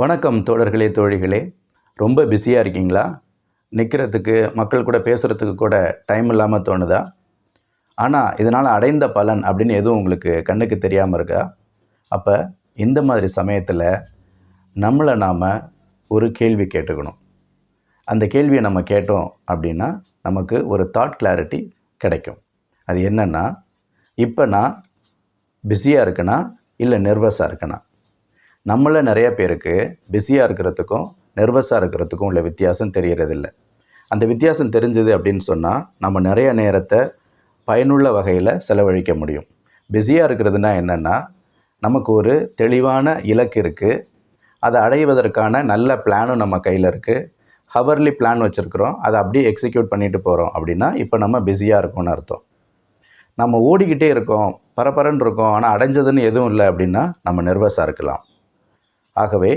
வணக்கம் தோழர்களே, தோழிகளே. ரொம்ப பிஸியாக இருக்கீங்களா? நிற்கிறதுக்கு, மக்கள் கூட பேசுகிறதுக்கு கூட டைம் இல்லாமல் தோணுதா? ஆனால் இதனால் அடைந்த பலன் அப்படின்னு எதுவும் உங்களுக்கு கண்ணுக்கு தெரியாமல் இருக்கா? அப்போ இந்த மாதிரி சமயத்தில் நம்மளை நாம் ஒரு கேள்வி கேட்டுக்கணும். அந்த கேள்வியை நம்ம கேட்டோம் அப்படின்னா நமக்கு ஒரு தாட் கிளாரிட்டி கிடைக்கும். அது என்னென்னா, இப்போ நான் பிஸியாக இருக்கேனா இல்லை நெர்வஸாக இருக்கேனா? நம்மள நிறைய பேருக்கு பிஸியாக இருக்கிறதுக்கும் நெர்வஸாக இருக்கிறதுக்கும் உள்ள வித்தியாசம் தெரியறதில்ல. அந்த வித்தியாசம் தெரிஞ்சது அப்படின்னு சொன்னால் நம்ம நிறைய நேரத்தை பயனுள்ள வகையில் செலவழிக்க முடியும். பிஸியாக இருக்கிறதுனா என்னென்னா, நமக்கு ஒரு தெளிவான இலக்கு இருக்குது, அதை அடைவதற்கான நல்ல பிளானும் நம்ம கையில் இருக்குது, ஹவர்லி பிளான் வச்சுருக்கிறோம், அதை அப்படியே எக்ஸிக்யூட் பண்ணிட்டு போகிறோம் அப்படின்னா இப்போ நம்ம பிஸியாக இருக்கோம்னு அர்த்தம். நம்ம ஓடிக்கிட்டே இருக்கோம், பரபரன்னு இருக்கோம், ஆனால் அடைஞ்சதுன்னு எதுவும் இல்லை அப்படின்னா நம்ம நெர்வஸாக இருக்கலாம். ஆகவே